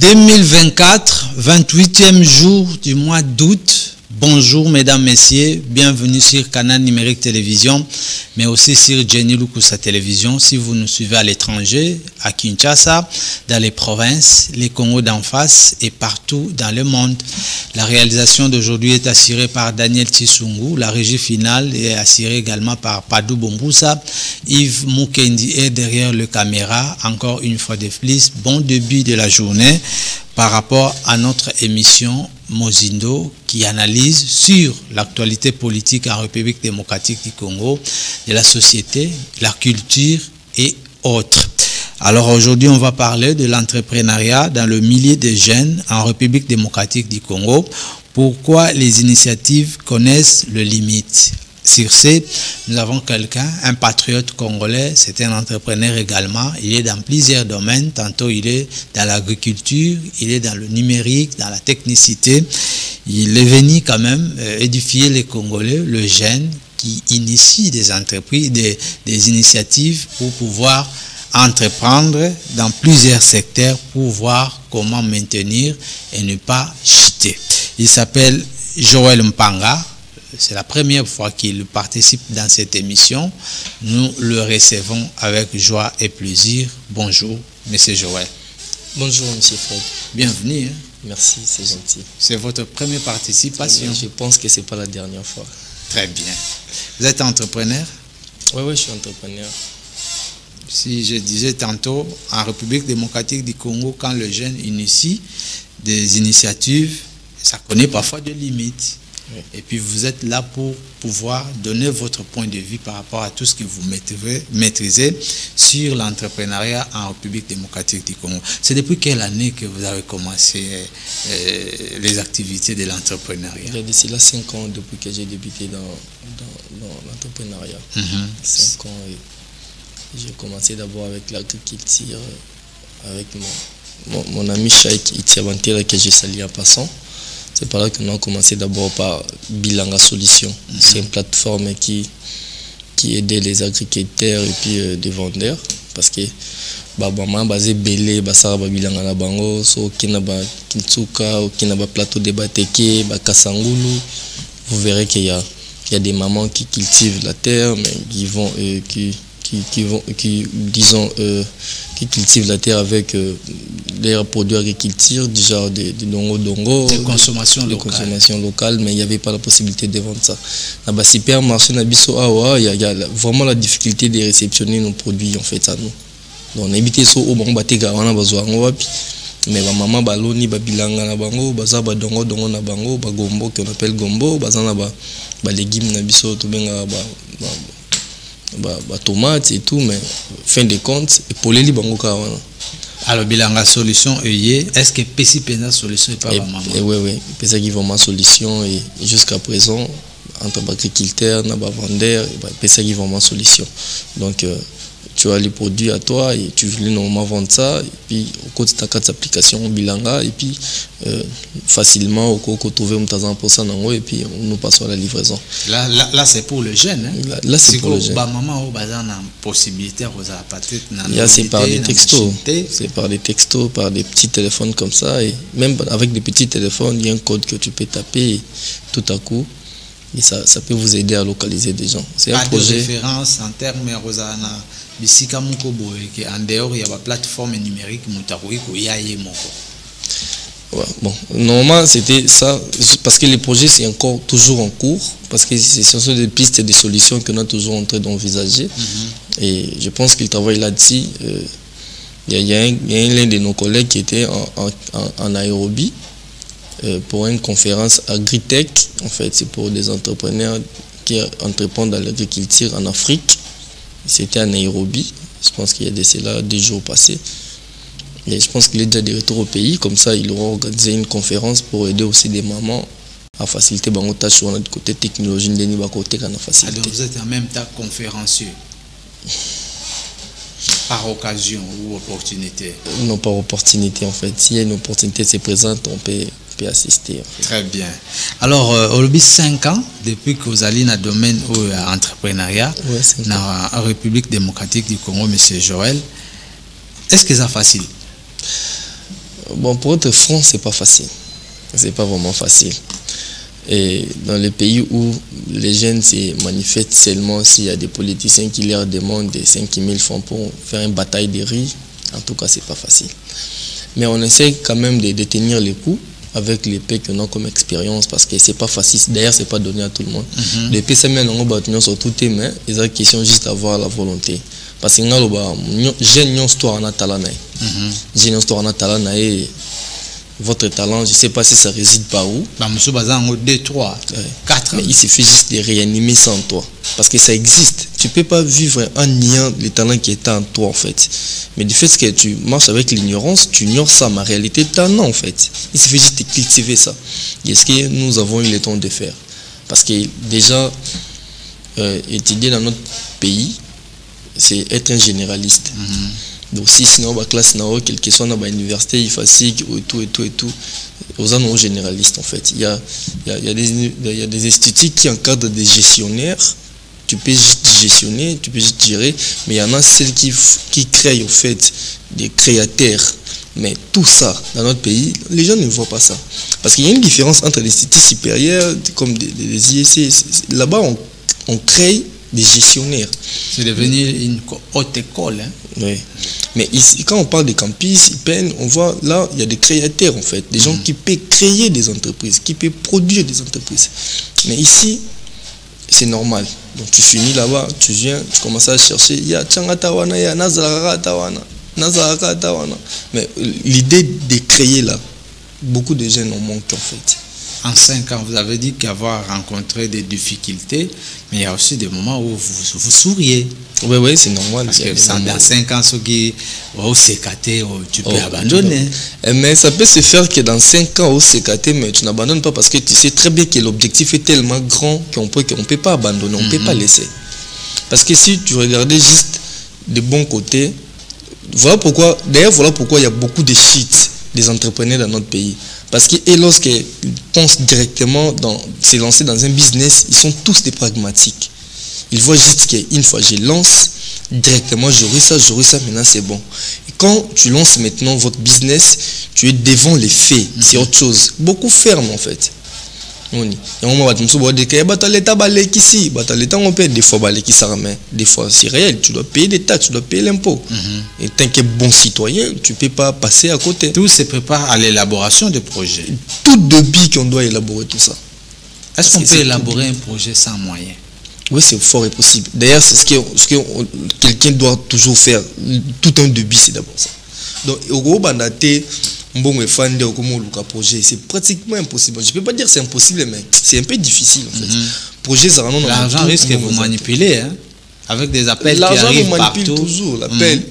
2024, 28e jour du mois d'août. Bonjour mesdames, messieurs, bienvenue sur Canal Numérique Télévision, mais aussi sur Jenny Lukusa Télévision. Si vous nous suivez à l'étranger, à Kinshasa, dans les provinces, les Congos d'en face et partout dans le monde. La réalisation d'aujourd'hui est assurée par Daniel Tissungu. La régie finale est assurée également par Padou Bomboussa. Yves Mukendi est derrière le caméra. Encore une fois de plus, bon début de la journée par rapport à notre émission Mozindo qui analyse sur l'actualité politique en République démocratique du Congo, de la société, la culture et autres. Alors aujourd'hui, on va parler de l'entrepreneuriat dans le milieu des jeunes en République démocratique du Congo. Pourquoi les initiatives connaissent le limite? Sur ce, nous avons quelqu'un, un patriote congolais, c'est un entrepreneur également. Il est dans plusieurs domaines. Tantôt, il est dans l'agriculture, il est dans le numérique, dans la technicité. Il est venu quand même édifier les Congolais, le jeune qui initie des entreprises, des initiatives pour pouvoir entreprendre dans plusieurs secteurs pour voir comment maintenir et ne pas chuter. Il s'appelle Joël Mpanga. C'est la première fois qu'il participe dans cette émission. Nous le recevons avec joie et plaisir. Bonjour, Monsieur Joël. Bonjour, Monsieur Fred. Bienvenue. Hein? Merci, c'est gentil. C'est votre première participation. Je pense que ce n'est pas la dernière fois. Très bien. Vous êtes entrepreneur? Oui, je suis entrepreneur. Si je disais tantôt, en République démocratique du Congo, quand le jeune initie des initiatives, ça connaît parfois des limites. Oui. Et puis vous êtes là pour pouvoir donner votre point de vue par rapport à tout ce que vous maîtrisez sur l'entrepreneuriat en République démocratique du Congo. C'est depuis quelle année que vous avez commencé les activités de l'entrepreneuriat? Il y a d'ici là 5 ans depuis que j'ai débuté dans l'entrepreneuriat. 5 ans. J'ai commencé d'abord avec l'agriculture, avec mon ami Chaïk Itiabantera que j'ai sali en passant. C'est par là que nous avons commencé d'abord par Bilanga Solutions. C'est une plateforme qui aidait les agriculteurs et puis des vendeurs. Parce que maman basé belé basara Bilanga na bango so kinaba Kintsuka ou kinaba plateau de Bateke, Kasangulu. Vous verrez qu'il y a des mamans qui cultivent la terre mais qui cultivent la terre avec des produits agriculture du genre de dongo, de consommation locale, mais il n'y avait pas la possibilité de vendre ça. Dans le supermarché, il y a vraiment la difficulté de réceptionner nos produits en fait à nous. Donc on évite ça au bon batega on a besoin mais maman baloni babilanga na bango baza ba dongo na bango ba gombo qu'on appelle gombo baza na ba légumes na biso to benga tomates et tout, mais fin de compte, pour les libres, alors, Bilanga Solution, est-ce que PC Pena Solution est pas maman? Oui, PC qui vraiment solution et jusqu'à présent, entre agriculteurs, vendeurs, PC qui vraiment solution. Donc, tu as les produits à toi et tu veux normalement vendre ça, et puis au côté de ta carte d'application Bilanga, et puis facilement, au côté trouver un temps pour ça, et puis nous passons à la livraison. Là c'est pour le jeune. Hein? Là c'est pour le jeune. Maman, possibilité c'est par des textos. C'est par des textos, par des petits téléphones comme ça. Et même avec des petits téléphones, il y a un code que tu peux taper et tout à coup. Et ça peut vous aider à localiser des gens. C'est un projet. De référence en termes Rosana. Bisika moko boye que en dehors il y a la plateforme numérique mutakoui ko yaye moko. Ouais, bon, normalement c'était ça parce que les projets c'est encore toujours en cours parce que ce sont des pistes et des solutions que nous sommes toujours en train d'envisager et je pense qu'il travaille là-dessus. Il y a l'un de nos collègues qui était en Nairobi pour une conférence Agritech. En fait, c'est pour des entrepreneurs qui entreprennent dans l'agriculture en Afrique. C'était à Nairobi, je pense qu'il y a de cela 2 jours passés. Et je pense qu'il est déjà de retour au pays, comme ça ils auront organisé une conférence pour aider aussi des mamans à faciliter les tâches sur notre côté technologie, côté facilité. Alors vous êtes en même temps conférencier par occasion ou opportunité? Non, par opportunité en fait. S'il y a une opportunité qui se présente, on peut assister. En fait. Très bien. Alors, au bout de 5 ans, depuis que vous allez dans le domaine entrepreneuriat, dans la République démocratique du Congo, M. Joël, est-ce que c'est facile? Bon, pour être franc, c'est pas facile. C'est pas vraiment facile. Et dans les pays où les jeunes se manifestent seulement s'il y a des politiciens qui leur demandent des 5 000 francs pour faire une bataille de riz, en tout cas, c'est pas facile. Mais on essaie quand même de détenir les coups avec les pays qu'on a comme expérience parce que c'est pas facile. D'ailleurs, c'est pas donné à tout le monde. Les pays, c'est même sur toutes les mains. Ils ont une question juste d'avoir la volonté. Parce que j'ai une histoire en talent. J'ai une histoire en talent. Votre talent, je ne sais pas si ça réside par où. Monsieur Bazan, 2, 3, 4. Mais il suffit juste de réanimer ça en toi. Parce que ça existe. Tu ne peux pas vivre en niant les talents qui étaient en toi, en fait. Mais du fait que tu marches avec l'ignorance, tu ignores ça. Ma réalité, tu en as, en fait. Il suffit juste de cultiver ça. Et ce que nous avons eu le temps de faire. Parce que déjà, étudier dans notre pays, c'est être un généraliste. Donc si sinon la classe quel que soit dans l'université il facile et tout aux généralistes en fait il y a des instituts qui encadrent des gestionnaires. Tu peux juste gestionner, tu peux juste gérer, mais il y en a celles qui créent au fait des créateurs. Mais tout ça dans notre pays, les gens ne voient pas ça parce qu'il y a une différence entre les instituts supérieurs comme des IEC. Là-bas on crée des gestionnaires. C'est devenu une haute école. Hein? Oui. Mais ici, quand on parle de campus, on voit là, il y a des créateurs en fait, des gens qui peuvent créer des entreprises, qui peuvent produire des entreprises. Mais ici, c'est normal. Donc tu finis là-bas, tu viens, tu commences à chercher, il y a Tchangatawana, il y a Nazaratawana. Mais l'idée de créer là, beaucoup de gens en manquent en fait. En 5 ans, vous avez dit qu'avoir rencontré des difficultés, mais il y a aussi des moments où vous souriez. Oui, c'est normal. Parce que dans 5 ans, ceux qui vont s'écarter, tu peux abandonner. Mais ça peut se faire que dans 5 ans, au s'écarter, mais tu n'abandonnes pas parce que tu sais très bien que l'objectif est tellement grand qu'on ne peut pas abandonner, on ne peut pas laisser. Parce que si tu regardais juste de bons côtés, voilà pourquoi il y a beaucoup de shit des entrepreneurs dans notre pays. Parce que lorsqu'ils pensent directement se lancer dans un business, ils sont tous des pragmatiques. Ils voient juste qu'une fois je lance, directement j'aurai ça, maintenant c'est bon. Et quand tu lances maintenant votre business, tu es devant les faits, c'est autre chose. Beaucoup ferment en fait. Des fois c'est réel, tu dois payer des taxes, tu dois payer l'impôt. Et tant que bon citoyen, tu ne peux pas passer à côté. Tout se prépare à l'élaboration de projets. Tout depuis qu'on doit élaborer tout ça. Est-ce qu'on peut élaborer un projet sans moyens? Oui, c'est fort et possible. D'ailleurs, c'est ce que quelqu'un doit toujours faire. Tout un début, c'est d'abord ça. Donc, au Bandaté, projet, c'est pratiquement impossible. Je ne peux pas dire que c'est impossible, mais c'est un peu difficile en fait. Projet, ça rend l'argent risque que vous manipulez, hein, avec des appels qui arrivent partout. L'argent manipule toujours, l'appel,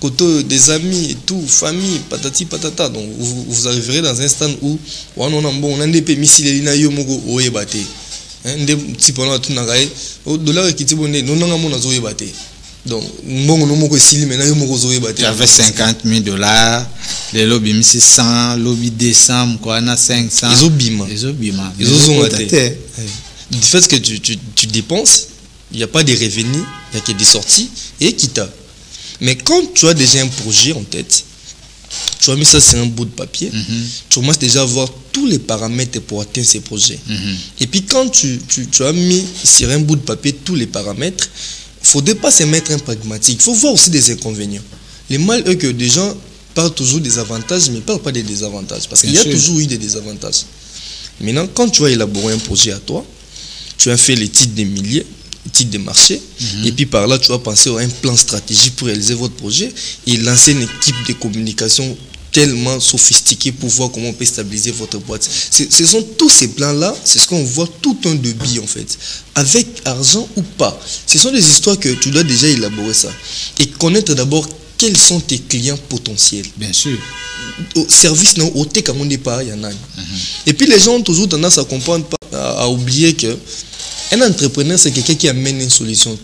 côté des amis et tout, famille, patati patata. Donc vous arriverez dans un stand où on a des permis si les lina yo mogo oyebate. Ndé petit pendant tout nagaye, au dollar qui tibonné, non non mon azo oyebate. Donc, j'avais 50 000 $, les lobbies 600, lobby 200, quoi, on a 500. Ils ont bima. Ils ont été. Du fait que tu dépenses, il n'y a pas de revenus, il n'y a que des sorties et quitta. Mais quand tu as déjà un projet en tête, tu as mis ça sur un bout de papier, tu commences déjà à voir tous les paramètres pour atteindre ces projets. Et puis quand tu as mis sur un bout de papier tous les paramètres, il ne faudrait pas se mettre un pragmatique. Il faut voir aussi des inconvénients. Les mal est que des gens parlent toujours des avantages, mais ils ne parlent pas des désavantages. Parce qu'il y a toujours eu des désavantages. Maintenant, quand tu as élaboré un projet à toi, tu as fait l'étude des milliers, l'étude des marchés, et puis par là, tu vas penser à un plan stratégique pour réaliser votre projet et lancer une équipe de communication tellement sophistiquée pour voir comment on peut stabiliser votre boîte. Ce sont tous ces plans-là, c'est ce qu'on voit tout un débit en fait. Avec argent ou pas. Ce sont des histoires que tu dois déjà élaborer ça. Et connaître d'abord quels sont tes clients potentiels. Bien sûr. Au service, non, au TEC, on n'est pas, il y en a. Et puis les gens ont toujours tendance à comprendre, à oublier que un entrepreneur, c'est quelqu'un qui amène une solution.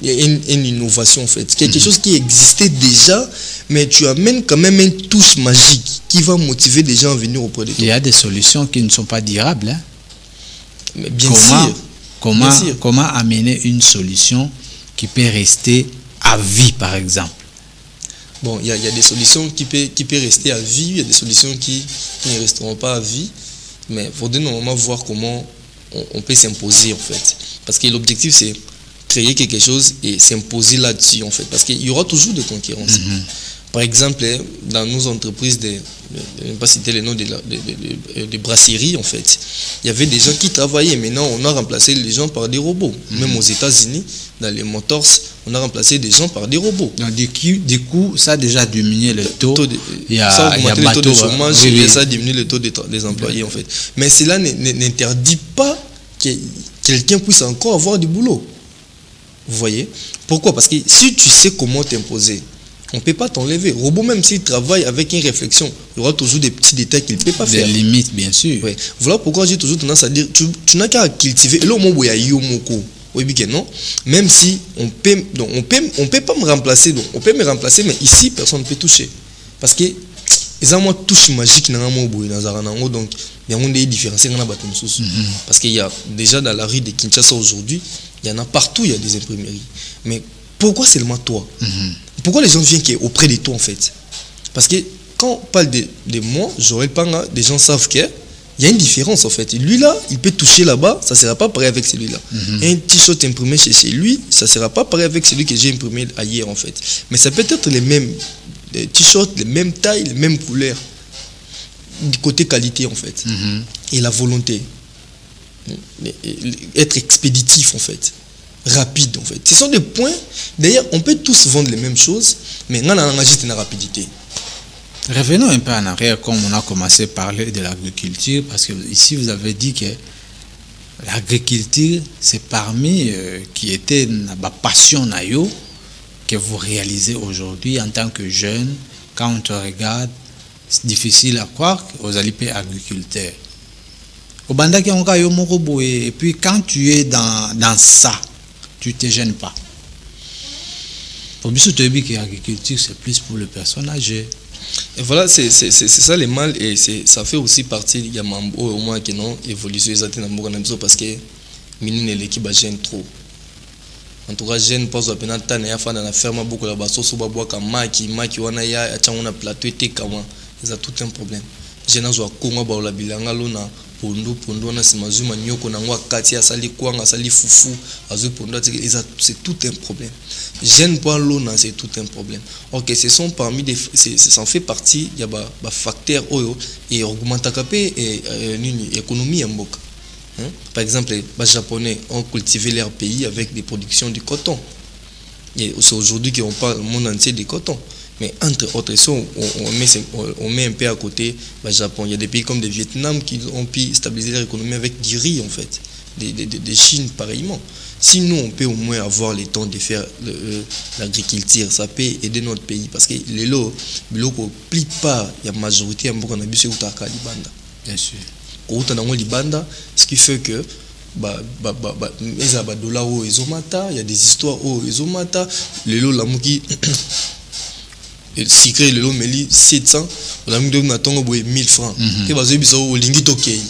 Une innovation en fait, quelque chose qui existait déjà, mais tu amènes quand même une touche magique qui va motiver des gens à venir auprès de toi. Il y a des solutions qui ne sont pas durables. Hein? Mais bien sûr. Comment amener une solution qui peut rester à vie, par exemple? bon, il y a des solutions qui peuvent rester à vie, il y a des solutions qui ne resteront pas à vie. Mais il faudrait normalement voir comment on peut s'imposer en fait. Parce que l'objectif c'est créer quelque chose et s'imposer là-dessus en fait. Parce qu'il y aura toujours de concurrence. Par exemple, dans nos entreprises, je ne vais pas citer les noms de brasseries en fait, il y avait des gens qui travaillaient. Maintenant, on a remplacé les gens par des robots. Même aux États-Unis, dans les motors, on a remplacé des gens par des robots. Donc, du coup, ça a déjà diminué le taux. Ça a augmenté le taux de chômage et ça a diminué le taux des employés en fait. Mais cela n'interdit pas que quelqu'un puisse encore avoir du boulot. Vous voyez? Pourquoi? Parce que si tu sais comment t'imposer, on ne peut pas t'enlever. Robot, même s'il travaille avec une réflexion, il y aura toujours des petits détails qu'il ne peut pas faire. Des limites, bien sûr. Ouais. Voilà pourquoi j'ai toujours tendance à dire, tu n'as qu'à cultiver. Et là, non? Même si on peut pas me remplacer, donc on peut me remplacer, mais ici, personne ne peut toucher. Parce que, ils ont une touche magique dans donc il y a des différences. Parce qu'il y a déjà dans la rue de Kinshasa aujourd'hui, il y en a partout, il y a des imprimeries. Mais pourquoi seulement toi? Pourquoi les gens viennent auprès de toi en fait? Parce que quand on parle de moi, Joël Panga, des gens savent qu'il y a une différence en fait. Lui là, il peut toucher là-bas, ça ne sera pas pareil avec celui-là. Un t-shirt imprimé chez lui, ça ne sera pas pareil avec celui que j'ai imprimé ailleurs en fait. Mais ça peut être les mêmes t-shirts, les mêmes tailles, les mêmes couleurs. Du côté qualité en fait. Et la volonté. Être expéditif en fait. Rapide en fait. Ce sont des points. D'ailleurs, on peut tous vendre les mêmes choses, mais on a juste une rapidité. Revenons un peu en arrière, comme on a commencé à parler de l'agriculture, parce que ici vous avez dit que l'agriculture, c'est parmi qui était ma passion que vous réalisez aujourd'hui en tant que jeune. Quand on te regarde, c'est difficile à croire que vous allez être agriculteur. Et puis quand tu es dans ça, tu ne te gênes pas. Pour moi, l'agriculture, c'est plus pour le personne âgé. Et voilà, c'est ça le mal, et ça fait aussi partie de Yamambo, au moins que non, évolution parce que mine l'équipe gêne trop. En tout cas, gêne pas à peine tant et dans la ferme beaucoup là-bas, sauf que bois comme maki wana ya a plateau et kama, ils ont tout un problème. Gêne zo konga ba la bilanga lona. Pondo na simazuma nyoko na ngwa kati asali kwanga asali fufu azu pondo c'est tout un problème. Jeune point l'eau c'est tout un problème. OK, ce sont parmi des ça en fait partie, il y a ba facteur oyo et augmenta capé et économie en mboka. Par exemple, les Japonais ont cultivé leur pays avec des productions de coton. Et c'est aujourd'hui qu'on parle au monde entier de coton. Mais entre autres, on met un peu à côté le Japon. Il y a des pays comme le Vietnam qui ont pu stabiliser leur économie avec du riz en fait. De Chine pareillement. Si nous on peut au moins avoir le temps de faire l'agriculture, ça peut aider notre pays. Parce que les lots, la plupart, il y a la majorité de la bise utaka libanda. Bien sûr. Utana libanda, ce qui fait que il y a des histoires où ils ont mata, les lots la mouki. Si crée le lot meli 700 on a mis de natongo boy 1000 francs que bazo biso o lingi tokei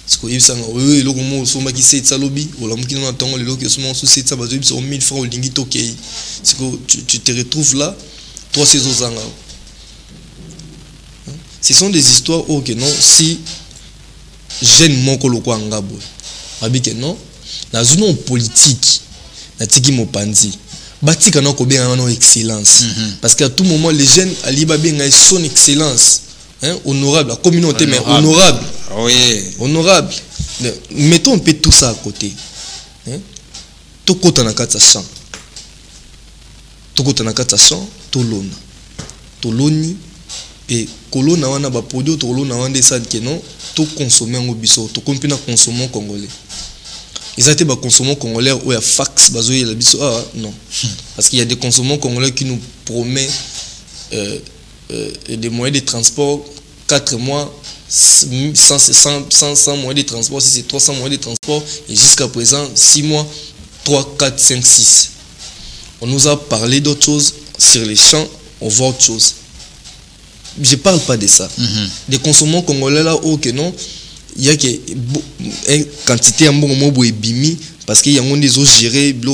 siko yebisanga oyo eloko mo so maki 700 lobi o la muki na natongo le lot que so 700 bazo biso 1000 francs o lingi tokei siko tu te retrouves là 3 saisons zanga. Ce sont des histoires où que non si jeune moko lokwa ngabo abike non na zone politique na tiki mopanzi batika na kobenga na excellence parce qu'à tout moment les jeunes ali babenga son excellence honorable la communauté mais honorable oui honorable mettons un peu tout ça à côté to kota na kata champ toloni et kolona wana ba produit tolona wana ça que non to consommer ngo biso to kompina consommer congolais. Ils étaient des consommants congolais ou à fax bazoé la biso non parce qu'il y a des consommants congolais qui nous promettent des moyens de transport 4 mois 100 moyens de transport, si c'est 300 moyens de transport et jusqu'à présent 6 mois 3 4 5 6. On nous a parlé d'autres choses sur les champs, on voit autre chose. Je parle pas de ça. Des consommants congolais là que non il y a une quantité de bon mot bimi parce qu'il y a des autres gérés, je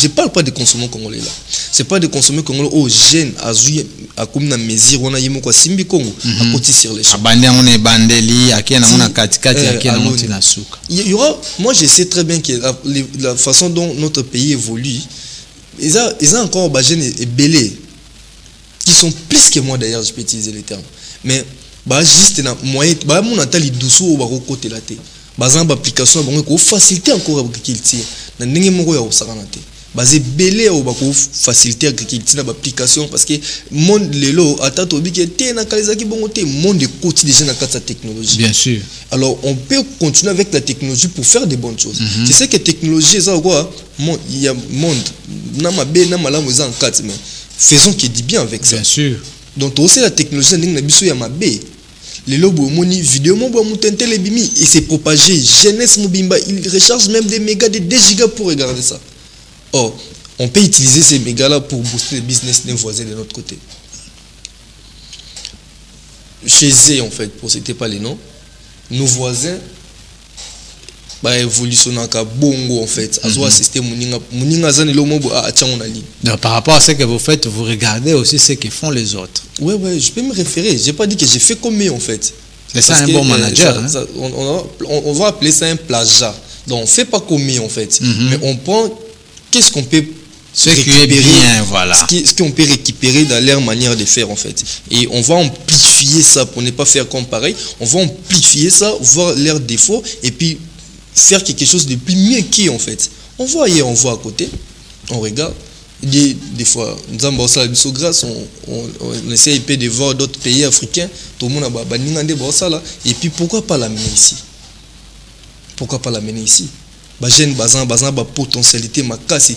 parle pas de consommateurs congolais là. C'est pas de consommateurs congolais aux jeunes à comme na mesure on a yimo kwa simbi Congo à côté sur les champs. Abandé on est bandeli à qui na katikati à qui na monti na souka. Il y aura, moi je sais très bien que la façon dont notre pays évolue, ils ont encore des jeunes et belés qui sont plus que moi d'ailleurs, je peux utiliser les termes. Mais bah juste na moyen bah mon atali doucement au baro côté là té. Bah en application bon ko faciliter encore l'agriculture. Na ndenge moko ya osakana té. Basé belé au bako faciliter l'agriculture na application parce que monde lelo atato bi que té na kalizaki bongo té monde côté déjà na kata technologie. Bien sûr. Alors on peut continuer avec la technologie pour faire des bonnes choses. C'est ça que technologie ça quoi il y a monde na mabe na malamu za en 4 mais faisons qui dit bien avec ça. Bien sûr. Donc aussi la technologie na biso ya mabe. Les lobos moni vidéo mon mutente les bimi et c'est propagé jeunesse mobimba il recharge même des mégas de 2 gigas pour regarder ça. Or on peut utiliser ces mégas là pour booster le business des voisins de notre côté. Chez eux en fait pour citer pas les noms nos voisins bah évolution naka bongo en fait azo assister muninga zane lo mobo a tchango na ligne. Par rapport à ce que vous faites, vous regardez aussi ce que font les autres. Ouais, je peux me référer. J'ai pas dit que j'ai fait comme eux en fait. C'est ça un bon manager. On va appeler ça un plagiat. Donc on fait pas comme eux en fait. Mais on prend qu'est-ce qu'on peut ce qui est bien, voilà. Ce qu'on peut récupérer dans leur manière de faire en fait. Et on va amplifier ça pour ne pas faire comme pareil. On va amplifier ça, voir leurs défauts et puis faire quelque chose de plus mieux qu'eux en fait. On voit hier, on voit à côté, on regarde. Des fois, nous avons ça grâce, on essaie de voir d'autres pays africains, tout le monde a banni ça là. Et puis pourquoi pas l'amener ici? Pourquoi pas l'amener ici? Bah jeune bazan ba potentialité makasi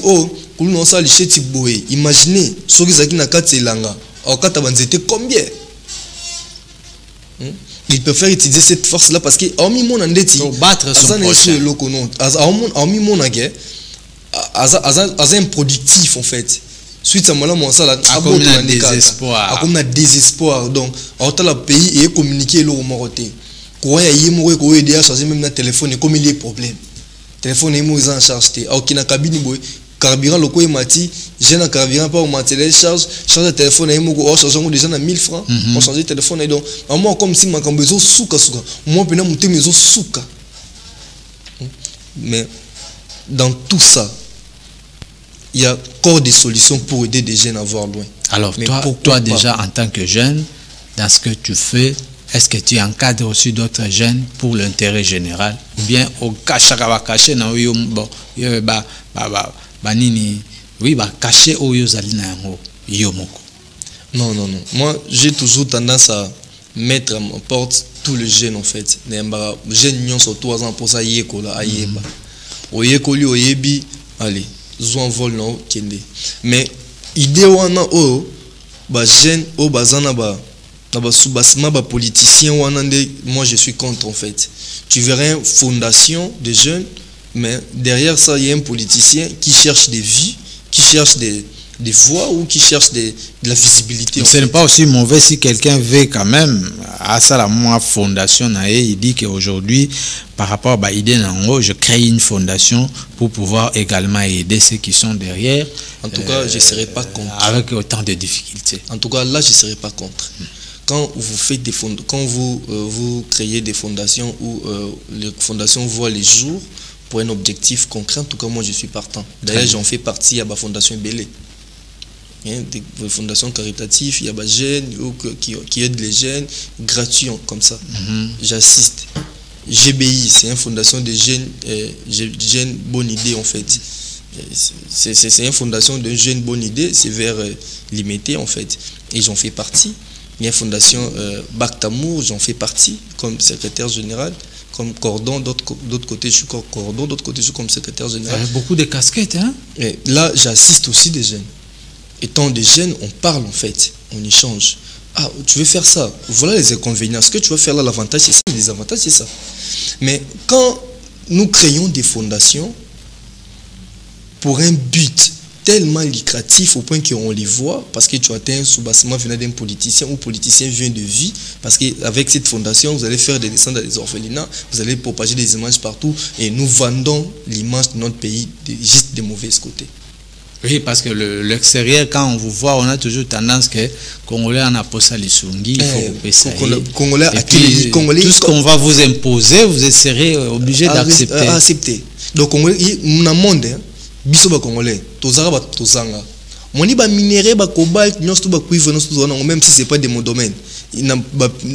oh kuno ça licheti boé. Imaginez soki zaki na kati elanga, au kata banzete combien? Il préfère utiliser cette force là parce que hormis mon andeti pour battre son prochain. Hormis mon guerre improductif en fait. Suite à moi ça là comme un désespoir. Comme un désespoir donc autant le pays et communiquer le moroté. Quoi y est ko aider à charger même le téléphone comme il y a problème. Téléphone est moins en charge té. Au kina cabine boy carburant le ko mati, j'ai un carburant pas au matériel charge le téléphone est mo charge déjà na 1000 francs. On changer téléphone et donc moi comme si ma besoin souka moi pena monter maison souka. Mais dans tout ça il y a encore des solutions pour aider des jeunes à voir loin. Alors toi déjà en tant que jeune, dans ce que tu fais, est-ce que tu encadres aussi d'autres jeunes pour l'intérêt général? Ou bien au caché na yo bon nini oui caché au yo zali na yo moko. Non. Moi j'ai toujours tendance à mettre à ma porte tous les jeunes en fait. Les jeunes nyons sur 3 ans pour ça yekola ayeba. Oyekoli oyebi allez zouan vol non kende mais idée wana o ba jeune o bazana ba subasma ba politicien wana nde moi je suis contre en fait. Tu verrais une fondation de jeunes mais derrière ça il y a un politicien qui cherche des vies, qui cherche des voix ou qui cherche de la visibilité. Ce n'est pas aussi mauvais si quelqu'un veut quand même à ça la moi fondation il dit qu'aujourd'hui par rapport à l'idée je crée une fondation pour pouvoir également aider ceux qui sont derrière. En tout cas, je ne serai pas contre. Avec autant de difficultés. En tout cas, là, je ne serai pas contre. Quand vous faites quand vous créez des fondations où les fondations voient les jours pour un objectif concret, en tout cas, moi, je suis partant. D'ailleurs, j'en fais partie à la fondation Belé. Des fondations caritatives, il y a des jeunes qui aident les jeunes gratuits comme ça. J'assiste. GBI, c'est une fondation de jeunes bonne idée en fait. C'est une fondation de jeunes bonne idée, c'est vers limité en fait. Et j'en fais partie. Il y a une fondation Bactamour, j'en fais partie comme secrétaire général. Comme cordon, d'autre côté je suis cordon, d'autre côté je suis comme secrétaire général. Beaucoup de casquettes, hein? Et là, j'assiste aussi des jeunes. Étant des jeunes, on parle en fait, on échange. Ah, tu veux faire ça? Voilà les inconvénients. Ce que tu vas faire là, l'avantage c'est ça, les avantages c'est ça. Mais quand nous créons des fondations pour un but tellement lucratifs au point qu'on les voit parce que tu atteins un sous-bassement venant d'un politicien ou politicien vient de vie parce qu'avec cette fondation, vous allez faire des descentes dans les orphelinats, vous allez propager des images partout et nous vendons l'image de notre pays juste des mauvais côtés. Oui, parce que l'extérieur, quand on vous voit, on a toujours tendance que Congolais en a pas ça les sungi, il faut couper ça. Congolais, tout ce qu'on va vous imposer, vous serez obligé d'accepter. Accepter. Donc, Congolais, il y a un monde, biso ba Congolais, tozara ba tozanga. Moni ba minerai, ba cobalt, nyonso ba cuivre, même si c'est pas de mon domaine. Il n'a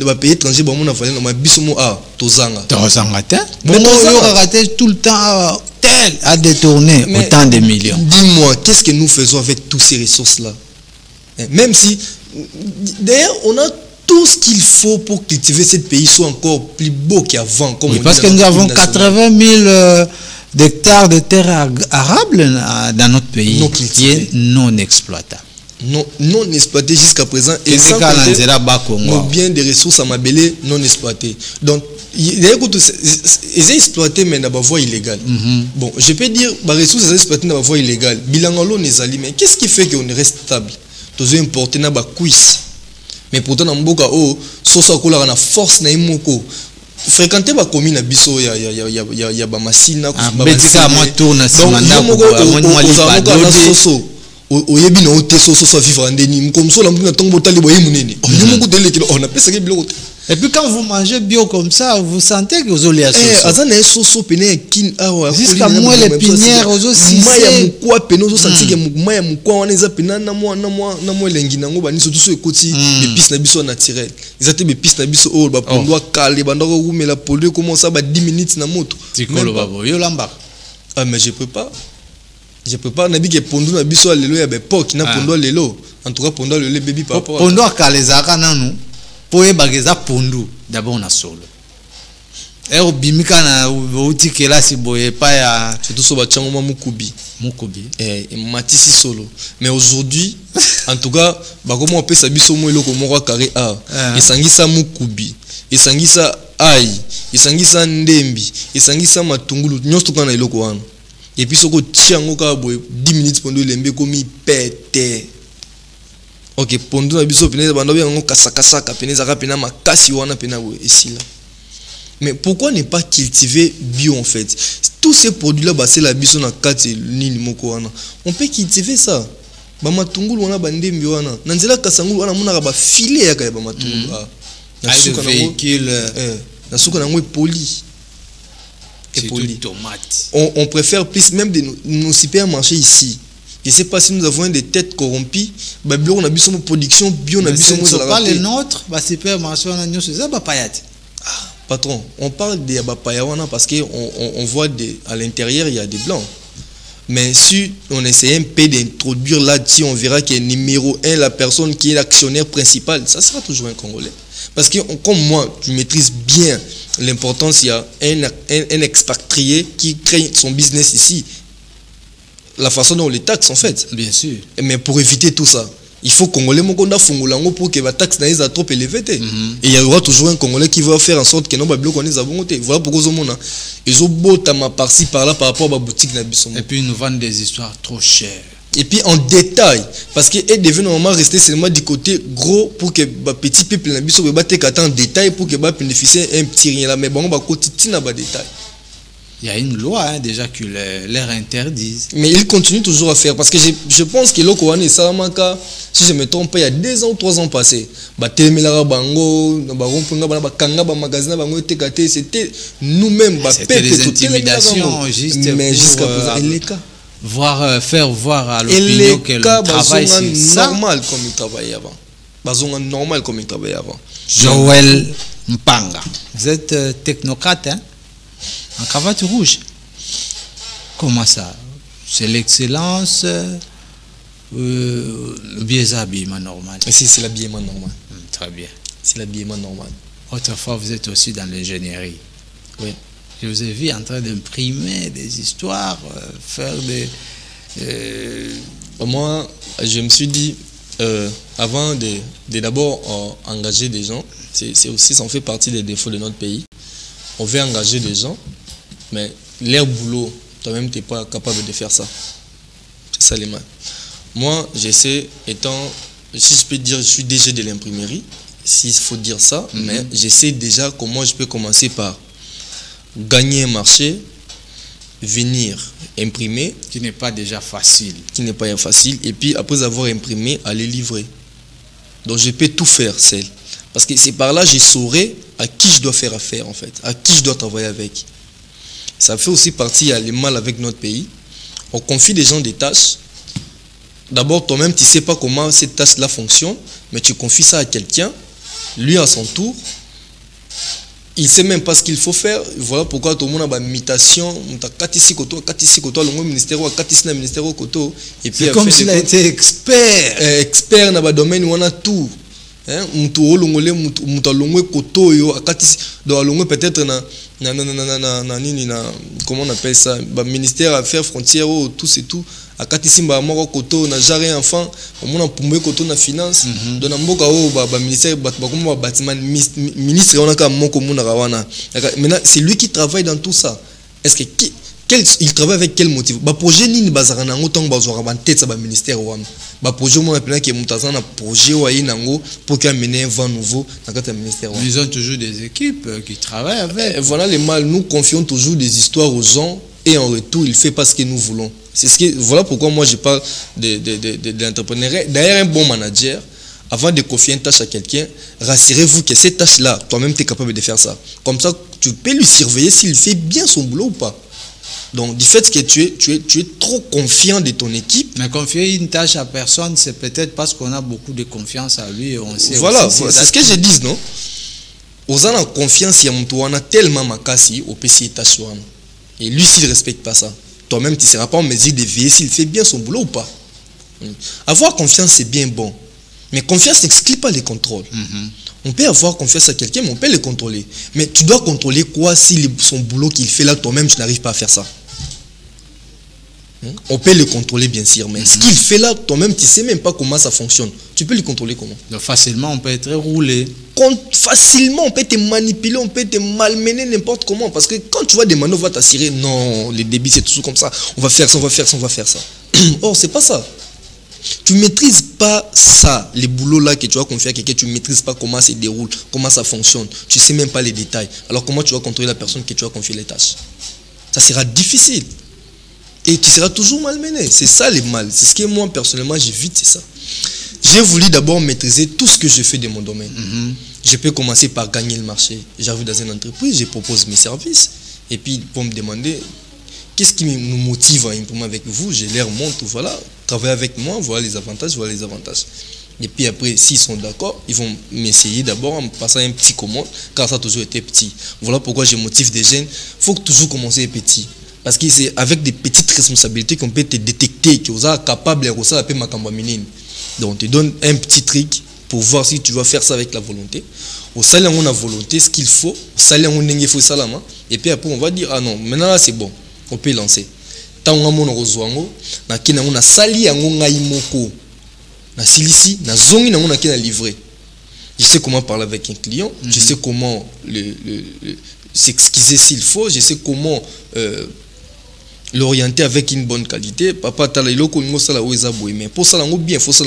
pas payé étranger, ba mon affaire, ma biso mo tozanga. Tozanga te. Bon, on a raté tout le temps tel à détourner autant de millions. Dis-moi, qu'est-ce que nous faisons avec toutes ces ressources-là? Même si, d'ailleurs, on a tout ce qu'il faut pour cultiver ce pays soit encore plus beau qu'avant. Oui, parce que nous avons 80 000 d'hectares de terres arables dans notre pays qui est non exploitable. Non exploité jusqu'à présent et sans compter nos biens des ressources à Mabélé non exploités. Donc, ils ont exploité mais dans la voie illégale. Bon, je peux dire les ressources exploitées dans la voie illégale. Bilangalo n'est allé, mais qu'est-ce qui fait qu'on reste stable? Tous importés dans la cuisse. Mais pourtant, dans le Mboka, sosa kola na force na imoko. Fréquenter ba commune na biso ya ba masina ba betika moi tourna simanda ko moi soso oyebi na ote soso so vivre ndeni comme ça la mbuna tango tali boye munene nyumu dele kilo on a pesa ke biloko. Et puis quand vous mangez bio comme ça, vous sentez que vous avez la sauce. Azana soso pene kin awa jusqu'à moi les pinières aux aussi maya mukwa pene aux senti que maya mukwa wana eza pena na moi lengi nango bani surtout so ekoti épices na biso naturel. Ezate épices na biso o ba pondwa kale bandako kumela polio comment ça ba 10 minutes na moto. Tikolo babo yo lamba. Ah mais je prépare na biki pondu na biso lelo ya be pok na pondo lelo en tout cas pondo lelo baby papa pondo kale zaka nanu po e bageza pondu d'abord na solo et obimika na utikela si boye pa ya surtout so ba tchango mukubi matisi solo mais aujourd'hui en tout cas ba comment on peut sa biso mo eloko moko carré esangisa mukubi esangisa ai esangisa ndembi esangisa matungulu nyonso kana eloko wana. Et puis, ce que tu as 10 minutes pour nous lembe comme pété. Ok, pour nous, on mais pourquoi ne pas cultiver bio en fait? Tous ces produits-là, c'est la biso na kati nini moko wana. On peut cultiver ça. Ba matungulu wana bandembi wana. Nanzela kasangulu wana muna ba filet ya ka ba matungulu. Na suka na véhicule na suka na poli. On préfère plus même de nos supermarchés ici. Je ne sais pas si nous avons des têtes corrompues. On a besoin de production bio. Ce ne pas les nôtres. Supermarché, patron, on parle de Bapayawana parce qu'on voit à l'intérieur, il y a des blancs. Mais si on essaie un peu d'introduire là-dessus, on verra que numéro 1, la personne qui est l'actionnaire principal, ça sera toujours un Congolais. Parce que comme moi, je maîtrise bien l'importance, il y a un expatrié qui crée son business ici. La façon dont on les taxe en fait. Bien sûr. Mais pour éviter tout ça, il faut Congolais pour que la taxe n'est trop élevée. Et il y aura toujours un Congolais qui va faire en sorte que nos babylons connaissent la bonté. Voilà pourquoi ils ont beau par-ci par-là par rapport à la boutique. Et puis ils nous vendent des histoires trop chères. Et puis en détail, parce qu'elle devait normalement rester seulement du côté gros pour que les petits peuples ne en détail pour que bénéficient un petit rien là. Mais bon, on va détail. Il y a une loi déjà qui leur interdise. Mais ils continuent toujours à faire parce que je pense que l'Okoane Salamaka, si je me trompe pas, il y a 2 ans ou 3 ans passés, c'était nous-mêmes. C'était des intimidations juste mais jusqu'à présent, faire voir à l'opinion que le travail c'est normal comme il travaillait avant. Normal comme il travaillait avant. Joël Mpanga, vous êtes technocrate, hein? En cravate rouge. Comment ça? C'est l'excellence bien habillement normal. C'est l'habillement normal. Très bien. C'est l'habillement normal. Autrefois, vous êtes aussi dans l'ingénierie. Oui. Je vous ai vu en train d'imprimer des histoires, faire des... Moi, je me suis dit, avant de d'abord engager des gens, c'est aussi, ça en fait partie des défauts de notre pays. On veut engager des gens, mais leur boulot, toi-même, tu n'es pas capable de faire ça. C'est ça les mal. Moi, j'essaie, étant, si je peux dire, je suis DG de l'imprimerie, s'il faut dire ça, mais j'essaie déjà comment je peux commencer par gagner un marché, venir imprimer. Qui n'est pas déjà facile. Qui n'est pas facile. Et puis, après avoir imprimé, aller livrer. Donc, je peux tout faire seul. Parce que c'est par là que je saurai à qui je dois faire affaire, en fait. À qui je dois travailler avec. Ça fait aussi partie, il y a le mal avec notre pays. On confie des gens des tâches. D'abord, toi-même, tu ne sais pas comment cette tâche-là fonctionne, mais tu confies ça à quelqu'un. Lui, à son tour, il ne sait même pas ce qu'il faut faire. Voilà pourquoi tout le monde a une imitation. Le ministère c'est comme s'il a été expert. Expert dans le domaine où on a tout. Peut-être comment on appelle ça, ministère affaires frontières, tout c'est tout. À Katisimba moko koto na jaré enfant au monde pour koto na finance dans na mboka ministère bâtiment ministre on a ka moko mona rawana. Maintenant c'est lui qui travaille dans tout ça. Est-ce que il travaille avec quel motif? Ba projet ni bazarana ngotang bazora ban tête ça ba ministère wa. Ba projet mo appelé que mutazana projet wa inango pour qu'il mène un vent nouveau dans le ministère. Ils ont toujours des équipes qui travaillent avec. Et voilà les mal, nous confions toujours des histoires aux gens et en retour il fait pas ce que nous voulons. C'est ce que voilà pourquoi moi je parle de l'entrepreneuriat. D'ailleurs un bon manager, avant de confier une tâche à quelqu'un, rassurez-vous que cette tâche là, toi-même tu es capable de faire ça. Comme ça tu peux lui surveiller s'il fait bien son boulot ou pas. Donc, du fait que tu es trop confiant de ton équipe. Mais confier une tâche à personne, c'est peut-être parce qu'on a beaucoup de confiance à lui. Et on sait voilà, c'est ce que je dis, non? Aux gens en confiance, il y a tellement makasi au PC tâche. Et lui, s'il ne respecte pas ça, toi-même, tu ne seras pas en mesure de veiller s'il fait bien son boulot ou pas. Avoir confiance, c'est bien bon. Mais confiance n'exclut pas les contrôles. On peut avoir confiance à quelqu'un, mais on peut le contrôler. Mais tu dois contrôler quoi si son boulot qu'il fait là, toi-même, tu n'arrives pas à faire ça? On peut le contrôler, bien sûr, mais ce qu'il fait là, toi-même, tu ne sais même pas comment ça fonctionne. Tu peux le contrôler comment? Donc, facilement, on peut être roulé. Facilement, on peut te manipuler, on peut te malmener n'importe comment. Parce que quand tu vois des manœuvres, on va t'assurer, non, les débits, c'est toujours comme ça. On va faire ça, on va faire ça, on va faire ça. Or, c'est pas ça. Tu ne maîtrises pas ça, les boulots là que tu vas confier à quelqu'un, tu ne maîtrises pas comment ça se déroule, comment ça fonctionne. Tu ne sais même pas les détails. Alors comment tu vas contrôler la personne que tu vas confier les tâches? Ça sera difficile. Et tu seras toujours malmené. C'est ça le mal. C'est ce que moi, personnellement, j'évite, c'est ça. J'ai voulu d'abord maîtriser tout ce que je fais de mon domaine. Je peux commencer par gagner le marché. J'arrive dans une entreprise, je propose mes services. Et puis, pour me demander, qu'est-ce qui nous motive à imprimer avec vous? Je leur montre, voilà, travailler avec moi, voilà les avantages, voilà les avantages. Et puis après, s'ils sont d'accord, ils vont m'essayer d'abord en me passant un petit commande, car ça a toujours été petit. Voilà pourquoi je motive des jeunes. Il faut toujours commencer petit. Parce que c'est avec des petites responsabilités qu'on peut te détecter, que vous êtes capable de faire ça. Donc, on te donne un petit truc pour voir si tu vas faire ça avec la volonté. Au salaire, on a volonté, ce qu'il faut. Au salaire, on a fait ça. Et puis après, on va dire, ah non, maintenant là, c'est bon. On peut lancer. Tant on a rejoint, on a sali, on a imoko. Na silisi, na zongi, on a livré. Je sais comment parler avec un client. Je sais comment s'excuser s'il faut. Je sais comment l'orienter avec une bonne qualité. Papa, tu as le mais pour ça, bien, faut ça,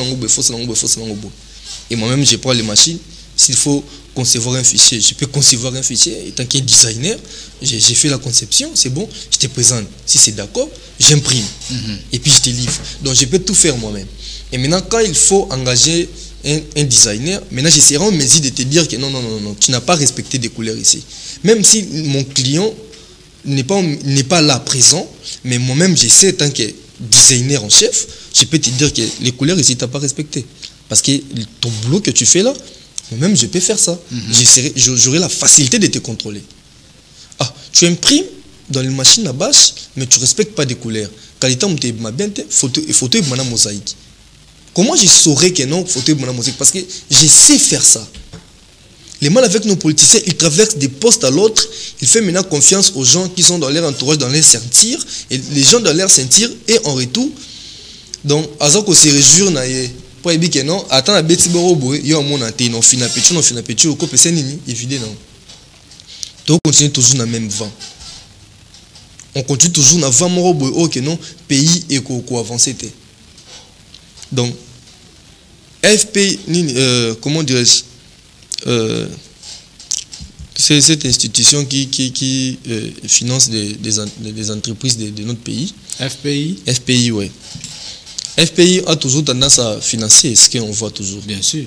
et moi-même, je prends les machines. S'il faut concevoir un fichier, je peux concevoir un fichier. Et tant qu'il est designer, j'ai fait la conception, c'est bon, je te présente. Si c'est d'accord, j'imprime. Et puis je te livre. Donc je peux tout faire moi-même. Et maintenant, quand il faut engager un designer, maintenant je serai en mesure de te dire que non, tu n'as pas respecté des couleurs ici. Même si mon client n'est pas là présent, mais moi-même, je sais, tant que designer en chef, je peux te dire que les couleurs ici, tu n'as pas respecté. Parce que ton boulot que tu fais là, moi-même, je peux faire ça. J'aurai la facilité de te contrôler. Ah, tu imprimes dans les machines à bâche, mais tu ne respectes pas des couleurs. Qualité, tu as bien photo et mosaïque. Comment je saurais que non, photo et mosaïque? Parce que je sais faire ça. Les mal avec nos politiciens, ils traversent des postes à l'autre. Ils font maintenant confiance aux gens qui sont dans leur entourage, dans leur ceinture. Et les gens dans leur ceinture, et en retour, donc, avant qu'on se réjouisse, pour dire que non, attends, la bête, il y a un monde entier, non, fin à petit, au copé, c'est nini, évidemment, non. Donc, on continue toujours dans le même vent. On continue toujours dans le vent, ok, non, pays et quoi avancer. Donc, FP, comment dirais-je, c'est cette institution qui finance des entreprises de notre pays. FPI? FPI, oui. FPI a toujours tendance à financer ce qu'on voit toujours. Bien sûr.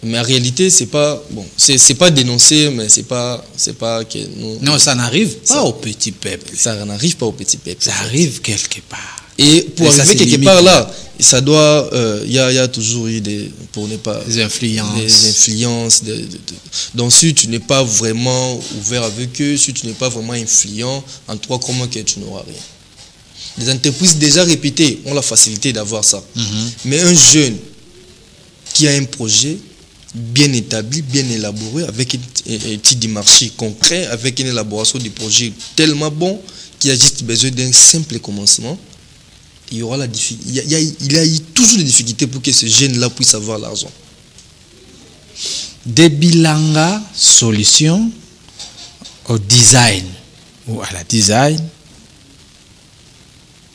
Mais en réalité, c'est pas bon, c'est pas dénoncé, mais c'est pas que nous. Non, ça n'arrive pas au petit peuple. Ça n'arrive pas au petit peuple. Ça arrive quelque part. Et pour arriver quelque part là, ça doit, il y a toujours eu pour ne pas des influences. Des influences. Donc si tu n'es pas vraiment ouvert avec eux, si tu n'es pas vraiment influent, en toi comment que tu n'auras rien. Les entreprises déjà répétées ont la facilité d'avoir ça. Mais un jeune qui a un projet bien établi, bien élaboré, avec un type de marché concret, avec une élaboration du projet tellement bon qu'il a juste besoin d'un simple commencement, il y aura il y a toujours des difficultés pour que ce jeune-là puisse avoir l'argent. Des bilanga solutions au design ou à la design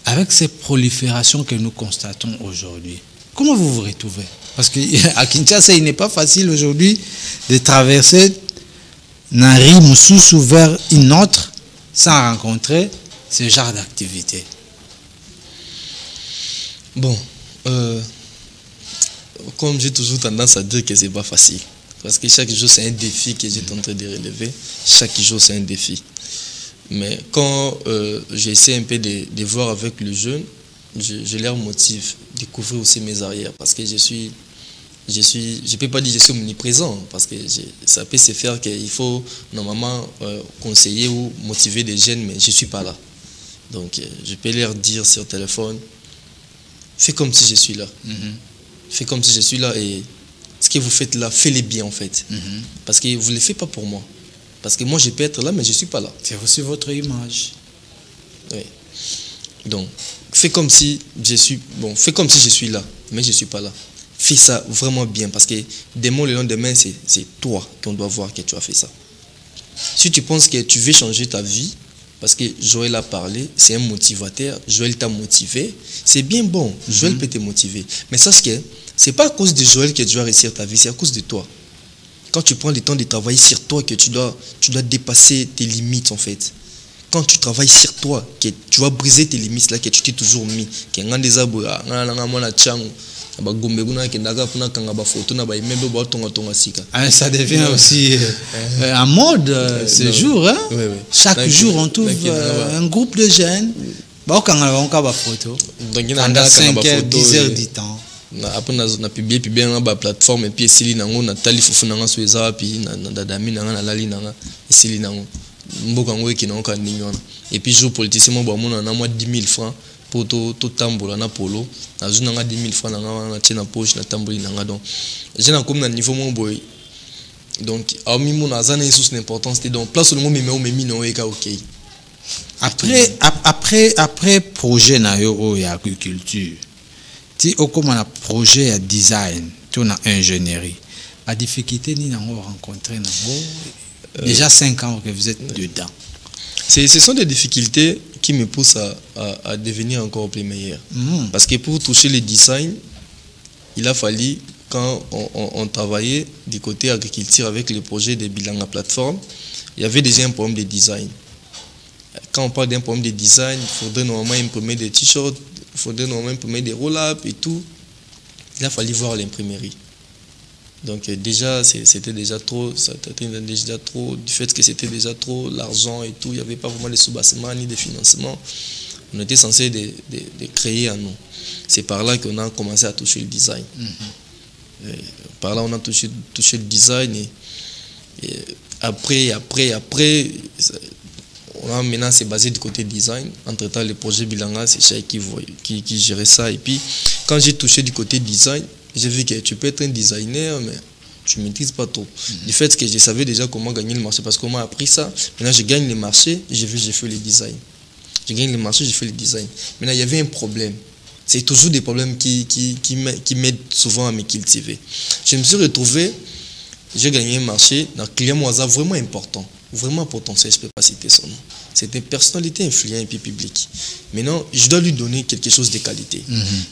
avec ces proliférations que nous constatons aujourd'hui. Comment vous vous retrouvez? Parce qu'à Kinshasa, il n'est pas facile aujourd'hui de traverser Nari Moussoussou vers une autre sans rencontrer ce genre d'activité. Bon, comme j'ai toujours tendance à dire que c'est pas facile. Parce que chaque jour, c'est un défi que j'étais en train de relever. Chaque jour, c'est un défi. Mais quand j'essaie un peu de voir avec le jeune, je leur motive, découvrir aussi mes arrières. Parce que je peux pas dire que je suis omniprésent. Parce que ça peut se faire qu'il faut normalement conseiller ou motiver des jeunes, mais je suis pas là. Donc, je peux leur dire sur téléphone, fais comme si je suis là. Fais comme si je suis là et ce que vous faites là, faites-le bien en fait. Parce que vous ne le faites pas pour moi. Parce que moi, je peux être là, mais je ne suis pas là. C'est aussi votre image. Oui. Donc, fais comme si je suis là, mais je ne suis pas là. Fais ça vraiment bien parce que demain, le lendemain, c'est toi qu'on doit voir que tu as fait ça. Si tu penses que tu veux changer ta vie, parce que Joël a parlé, c'est un motivateur, Joël t'a motivé, c'est bien bon, Joël peut te motiver. Mais sache que ce n'est pas à cause de Joël que tu vas réussir ta vie, c'est à cause de toi. Quand tu prends le temps de travailler sur toi, que tu dois dépasser tes limites en fait. Quand tu travailles sur toi, que tu vas briser tes limites là que tu t'es toujours mis. Ça devient aussi un mode ce jour. Hein? Oui. Chaque jour, on trouve un groupe de jeunes. Pendant 5h, 10h du temps. Après na publié na plateforme et puis esili nango na tali fufu nanga so eza puis na dami nanga na lali nanga esili nango mboka ngo ekina ka ninyona et puis jour politicien mo ba mona na moi 10 000 francs pour to tambola na polo na jour nanga 10 000 francs nanga na tina poche na tamboli nanga donc j'ai na comme na niveau mon boy donc a mi mon azana sous l'importance c'était donc place le mot memi no eka OK. Après projet na yo ya agriculture. Si on a un projet à design, on a ingénierie, la difficulté ni n'avons rencontré déjà 5 ans que vous êtes dedans. Ce sont des difficultés qui me poussent à devenir encore plus meilleur. Parce que pour toucher le design, il a fallu, quand on travaillait du côté agriculture avec le projet de Bilanga Plateforme, il y avait déjà un problème de design. Quand on parle d'un problème de design, il faudrait normalement imprimer des t-shirts, il faudrait normalement imprimer des roll-ups et tout. Il a fallu voir l'imprimerie. Donc déjà, c'était déjà trop, du fait que c'était déjà trop l'argent et tout, il n'y avait pas vraiment de sous-bassement ni de financement. On était censé de créer à nous. C'est par là qu'on a commencé à toucher le design. Par là, on a touché le design et après, on a maintenant c'est basé du côté design. Entre-temps, le projet Bilanga, c'est Chai qui gérait ça. Et puis, quand j'ai touché du côté design, j'ai vu que tu peux être un designer, mais tu ne maîtrises pas trop. Du fait que je savais déjà comment gagner le marché, parce qu'on m'a appris ça. Maintenant, je gagne le marché, j'ai fait le design. Je gagne le marché, j'ai fait le design. Maintenant, il y avait un problème. C'est toujours des problèmes qui m'aident souvent à me cultiver. Je me suis retrouvé, j'ai gagné un marché d'un client Moisa vraiment important. Vraiment potentiel, je ne peux pas citer son nom. C'est une personnalité influente et puis publique. Maintenant, je dois lui donner quelque chose de qualité.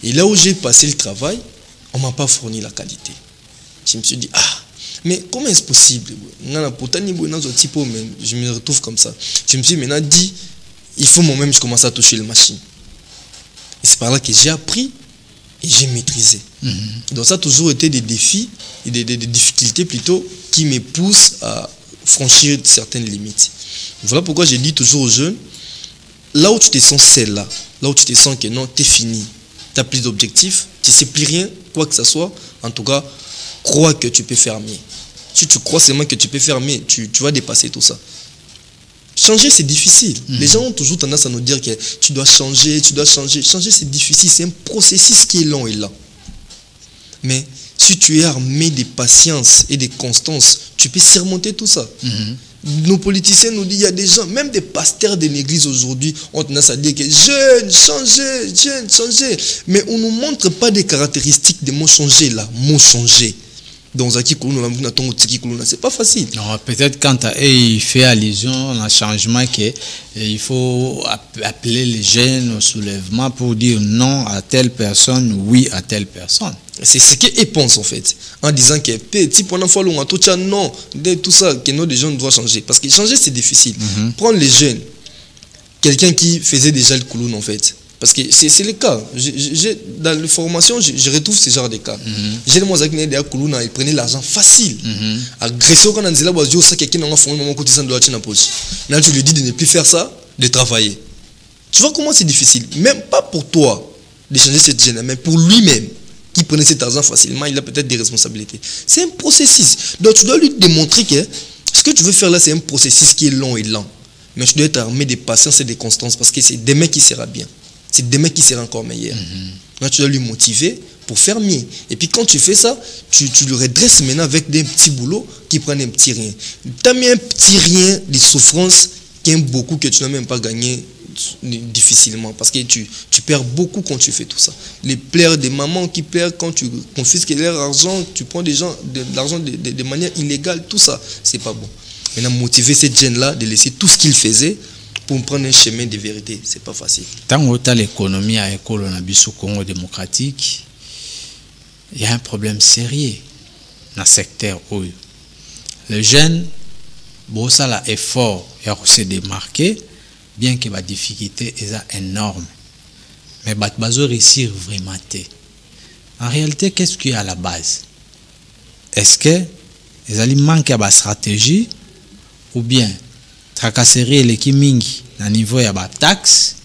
Et là où j'ai passé le travail, on ne m'a pas fourni la qualité. Je me suis dit, mais comment est-ce possible? Je me retrouve comme ça. Je me suis maintenant dit, il faut moi-même je commence à toucher les machines. Et c'est par là que j'ai appris et j'ai maîtrisé. Donc ça a toujours été des défis, des difficultés plutôt, qui me poussent à franchir certaines limites. Voilà pourquoi je dis toujours aux jeunes, là où tu te sens seul, là où tu te sens que non, tu es fini, tu n'as plus d'objectifs, tu ne sais plus rien, quoi que ce soit, en tout cas, crois que tu peux faire mieux. Si tu crois seulement que tu peux faire mieux, tu vas dépasser tout ça. Changer, c'est difficile. Les gens ont toujours tendance à nous dire que tu dois changer, tu dois changer. Changer, c'est difficile, c'est un processus qui est long et lent. Mais si tu es armé de patience et de constance, tu peux surmonter tout ça. Nos politiciens nous disent, il y a des gens, même des pasteurs de l'église aujourd'hui, ont tendance à dire que jeunes, changez. Mais on ne nous montre pas des caractéristiques des mots changer là, mots changer. Donc, c'est pas facile. Peut-être quand il fait allusion à un changement qu'il faut appeler les jeunes au soulèvement pour dire non à telle personne, oui à telle personne. C'est ce qu'ils pensent en fait, en disant que petit pendant fois non, tout ça, que nos jeunes doivent changer. Parce que changer c'est difficile. Prendre les jeunes, quelqu'un qui faisait déjà le couloun en fait. Parce que c'est le cas. Dans les formations, je retrouve ce genre de cas. J'ai le mois qui il prenait l'argent facile. Agression quand on dit là, ça quelqu'un a fait un côté sans doit être poche. Là, tu lui dis de ne plus faire ça, de travailler. Tu vois comment c'est difficile. Même pas pour toi de changer cette gêne, mais pour lui-même qui prenait cet argent facilement, il a peut-être des responsabilités. C'est un processus. Donc tu dois lui démontrer que ce que tu veux faire là, c'est un processus qui est long et lent. Mais tu dois être armé de patience et de constance parce que c'est demain qui sera bien. C'est demain qui sera encore meilleur. Là, tu dois lui motiver pour faire mieux. Et puis quand tu fais ça, tu le redresses maintenant avec des petits boulots qui prennent un petit rien. Tu as mis un petit rien de souffrance qui est beaucoup que tu n'as même pas gagné difficilement. Parce que tu perds beaucoup quand tu fais tout ça. Les pleurs des mamans qui perdent quand tu confisques leur argent, tu prends de l'argent de manière illégale, tout ça, c'est pas bon. Maintenant, motiver cette jeune-là de laisser tout ce qu'il faisait pour prendre un chemin de vérité, c'est pas facile. Tant que l'économie à l'école on a au Congo démocratique, il y a un problème sérieux dans le secteur où les jeunes, bon ça là effort et se démarquer, bien que la difficulté est énorme, mais bazo réussir vraiment. En réalité, qu'est-ce qu'il y a à la base? Est-ce que les aliments manquent à stratégie ou bien tracasserie l'équipe mingi à niveau ya ba taxe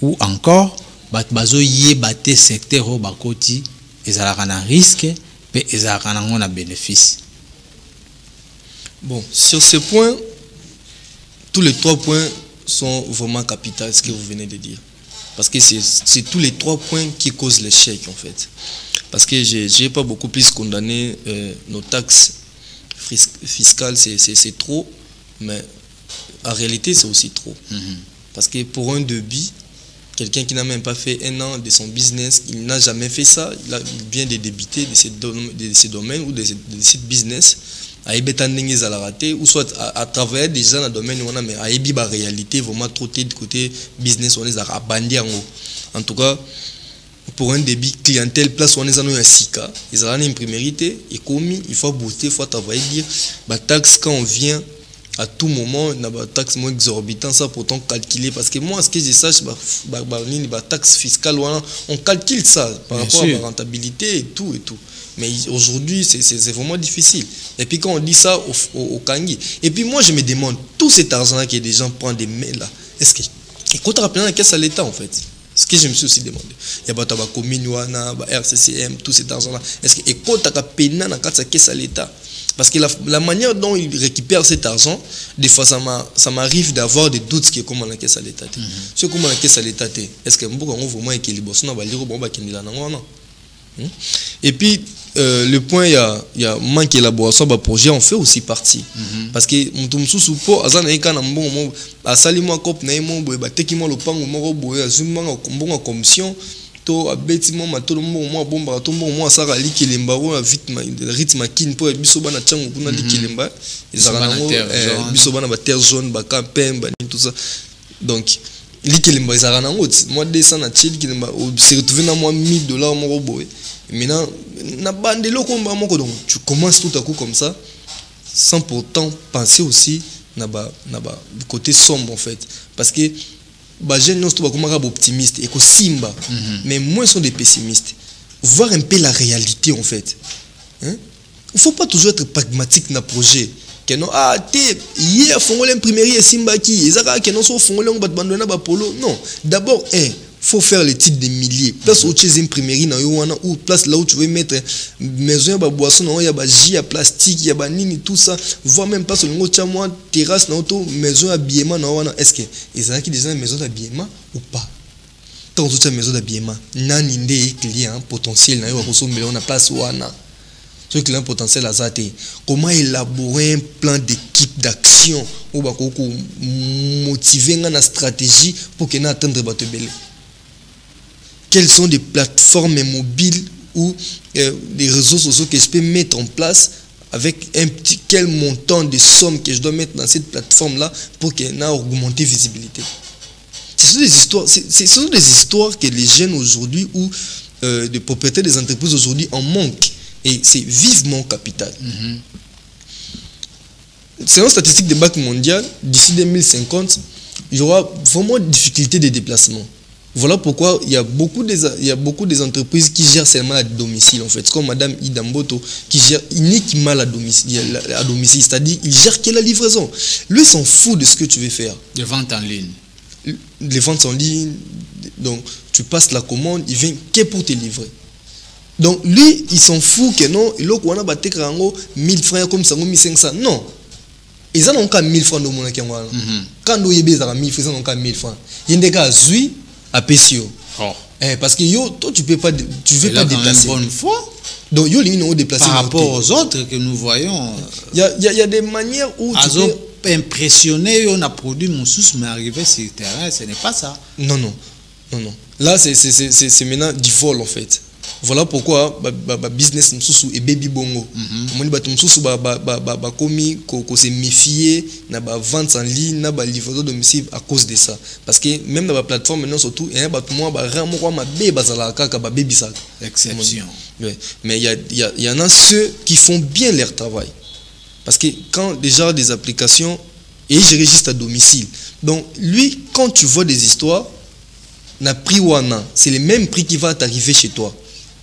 ou encore bazo yebate secteur au bakoti ezalaka na risque pe ezalaka na bénéfice. Bon, sur ce point, tous les 3 points sont vraiment capitaux, ce que vous venez de dire. Parce que c'est tous les 3 points qui causent l'échec en fait. Parce que j'ai pas beaucoup plus condamné nos taxes fiscales, c'est trop, mais en réalité, c'est aussi trop. Parce que pour un débit, quelqu'un qui n'a même pas fait 1 an de son business, il n'a jamais fait ça, il vient de débiter de ces domaines ou de ce business, ou soit à travailler déjà dans le domaine, mais à la réalité, vraiment trop de côté business, on est à bandir en haut. En tout cas, pour un débit clientèle, place on est à Sika, ils ont une imprimerité, et commis, il faut booster, il faut travailler, dire, bah, taxe quand on vient. À tout moment, on a des taxes moins exorbitantes, ça pourtant calculer. Parce que moi, ce que je sache, les taxes fiscales, on calcule ça par rapport à la rentabilité et tout. Mais aujourd'hui, c'est vraiment difficile. Et puis quand on dit ça au Kangi, et puis moi, je me demande, tout cet argent que des gens prennent des mails là, est-ce que. Et quand on rappelle la caisse à l'État, en fait, ce que je me suis aussi demandé, il y a des communes, RCCM, tout cet argent là, est-ce que. Et quand on a payé la caisse à l'État, parce que la manière dont il récupère cet argent, des fois ça m'arrive d'avoir des doutes que comment la caisse à l'État. C'est comment la caisse à l'État. Est-ce que on vraiment équilibre? Et puis le point il y a manque élaboration de projet, on fait aussi partie. Parce que mutumsu supo azana ekana mbongo asali mo cop na mo boye bateki mo lopango moko boye azumba mbongo commission to abetimo matolo mo bomba to mo asaka likelemba o rythme kin po biso bana chango kuna likelemba ezala ngo biso bana ba terre jaune ba campemba tout ça. Donc L'Ikelimba, ils ont moi, 200 à Chili, qui s'est retrouvé dans moi $1000 mon robot. Maintenant, tu commences tout à coup comme ça, sans pourtant penser aussi na du côté sombre en fait. Parce que les gens sont optimistes et simba, mais moins sont des pessimistes. Voir un peu la réalité en fait. Il ne faut pas toujours être pragmatique dans le projet. Que non, hier, il l'imprimerie et simba qui non, d'abord, faut faire les titres des milliers. Place où tu es imprimerie, ou place là où tu veux mettre maison, boisson, il y a jus à plastique, il y a nini, tout ça. Voir même pas sur le terrasse, maison habillement, est-ce que ils ont déjà une maison d'habillement ou pas? Tant que tu as une maison d'habillement, nani des clients potentiels, on a place où on a. Ce client potentiel à Zate. Comment élaborer un plan d'équipe d'action ou motiver une stratégie pour qu'on atteigne votre belle. Quelles sont les plateformes mobiles ou des réseaux sociaux que je peux mettre en place avec quel montant de sommes que je dois mettre dans cette plateforme-là pour qu'elle ait augmenté visibilité. Ce sont des histoires que les jeunes aujourd'hui ou des propriétaires des entreprises aujourd'hui en manquent. Et c'est vivement capital. Selon statistiques de Banque mondiale, d'ici 2050, il y aura vraiment des difficultés de déplacement. Voilà pourquoi il y a beaucoup des entreprises qui gèrent seulement à domicile en fait. Comme Madame Idamboto qui gère uniquement à domicile, c'est-à-dire il gère que la livraison. Lui s'en fout de ce que tu veux faire. Les ventes en ligne. Les ventes en ligne, donc tu passes la commande, il vient que pour te livrer. Donc lui, il s'en fout que non, il a 1000 francs comme ça, 1500. Non. Ils n'ont qu'à 1000 francs dans le monde. Quand nous avons 1000 francs, ils n'ont qu'à 1000 francs. Il y a des gars qui à PCO. Parce que toi, tu ne veux pas déplacer. Bonne foi. Donc, ils déplacer. Par rapport aux autres que nous voyons. Il y a des manières où tu peux impressionner, on a produit mon sous, mais arriver sur le terrain, ce n'est pas ça. Non. Là, c'est maintenant du vol en fait. Voilà pourquoi business et baby bongo. Se méfier na vente en ligne, na livraison domicile à cause de ça. Parce que même dans la plateforme maintenant surtout, il y a exception. Mais il y en a ceux qui font bien leur travail. Parce que quand déjà des applications et je registre à domicile. Donc lui, quand tu vois des histoires, na prix wana, c'est le même prix qui va t'arriver chez toi.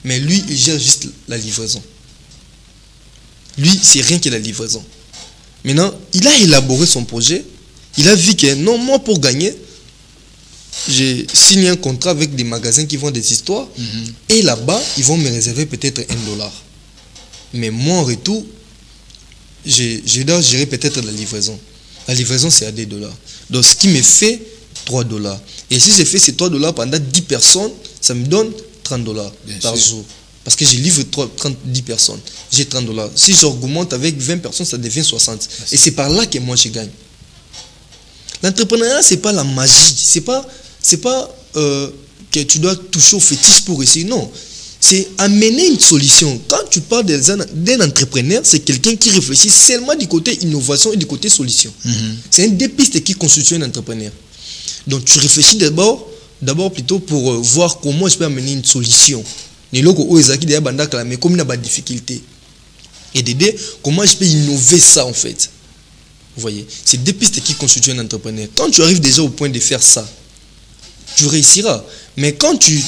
Mais lui, il gère juste la livraison. Lui, c'est rien que la livraison. Maintenant, il a élaboré son projet. Il a vu que non, moi pour gagner, j'ai signé un contrat avec des magasins qui vendent des histoires. Et là-bas, ils vont me réserver peut-être $1. Mais moi, en retour, je dois gérer peut-être la livraison. La livraison, c'est à $2. Donc, ce qui me fait $3. Et si j'ai fait ces $3 pendant 10 personnes, ça me donne $30 par jour. Parce que je livre 10 personnes. J'ai $30. Si j'augmente avec 20 personnes, ça devient 60. Et c'est par là que moi je gagne. L'entrepreneuriat, ce n'est pas la magie. Ce n'est pas que tu dois toucher au fétiche pour réussir. Non. C'est amener une solution. Quand tu parles d'un entrepreneur, c'est quelqu'un qui réfléchit seulement du côté innovation et du côté solution. C'est une des pistes qui constitue un entrepreneur. Donc tu réfléchis d'abord plutôt pour voir comment je peux amener une solution. Mais comme il y a des difficultés. Et d'aider comment je peux innover ça en fait. Vous voyez, c'est des pistes qui constituent un entrepreneur. Quand tu arrives déjà au point de faire ça, tu réussiras. Mais quand tu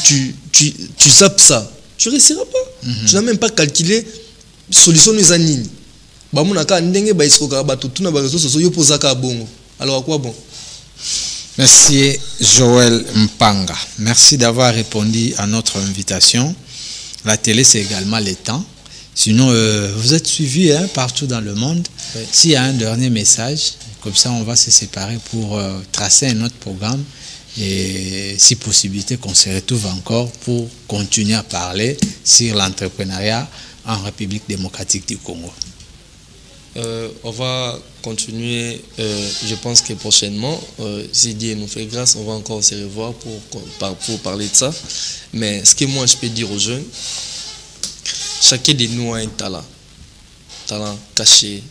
zappes ça, tu ne réussiras pas. Tu n'as même pas calculé solution aux anines. Alors à quoi bon? Merci Joël Mpanga. Merci d'avoir répondu à notre invitation. La télé, c'est également le temps. Sinon, vous êtes suivis partout dans le monde. Oui. S'il y a un dernier message, comme ça, on va se séparer pour tracer un autre programme. Et si possibilité, qu'on se retrouve encore pour continuer à parler sur l'entrepreneuriat en République démocratique du Congo. On va continuer, je pense que prochainement, si Dieu nous fait grâce, on va encore se revoir pour parler de ça. Mais ce que moi je peux dire aux jeunes, chacun de nous a un talent caché.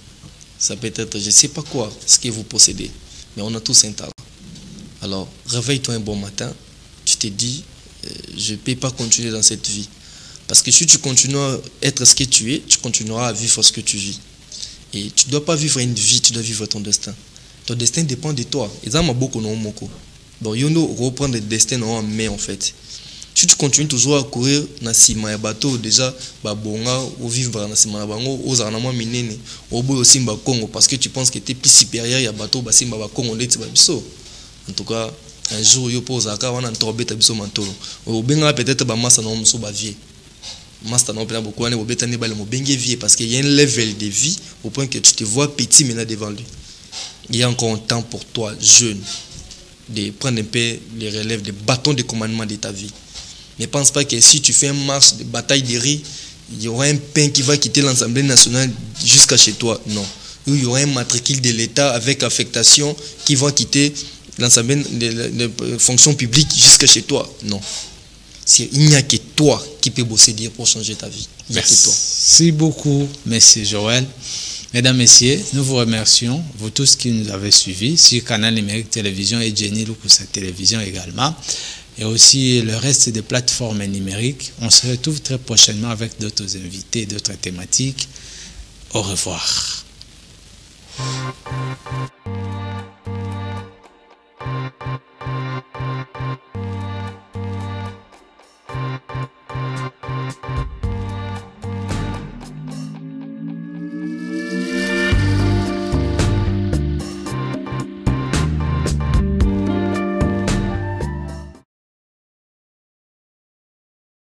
Ça peut être, je ne sais pas quoi, ce que vous possédez, mais on a tous un talent. Alors, réveille-toi un bon matin, tu te dis, je ne peux pas continuer dans cette vie. Parce que si tu continues à être ce que tu es, tu continueras à vivre ce que tu vis. Et tu ne dois pas vivre une vie, tu dois vivre ton destin. Ton destin dépend de toi. Et ça m'a beaucoup non moko. Donc, il faut reprendre le destin en main, en fait. Si tu continues toujours à courir dans le bateau, déjà, ou vivre dans le bateau, aux armements minés, au bout aussi Congo, parce que tu penses que tu es plus supérieur, il y a bateau, Congo, en tout cas, un jour, il y a un torbet à Bisso Mantolo. Au Benga, peut-être, Massa non, vie. Master non, beaucoup, parce qu'il y a un level de vie au point que tu te vois petit maintenant devant lui. Il y a encore un temps pour toi, jeune, de prendre un peu les relèves, des bâtons de commandement de ta vie. Ne pense pas que si tu fais une marche de bataille de riz, il y aura un pain qui va quitter l'Assemblée nationale jusqu'à chez toi. Non. Il y aura un matricule de l'État avec affectation qui va quitter l'Assemblée de fonction publique jusqu'à chez toi. Non. Il n'y a que toi qui peux bosser dire pour changer ta vie. Il n'y a que toi. Merci beaucoup, Monsieur Joël. Mesdames, Messieurs, nous vous remercions, vous tous qui nous avez suivis sur Canal Numérique Télévision et Jenny Lukusa Télévision également, et aussi le reste des plateformes numériques. On se retrouve très prochainement avec d'autres invités, d'autres thématiques. Au revoir.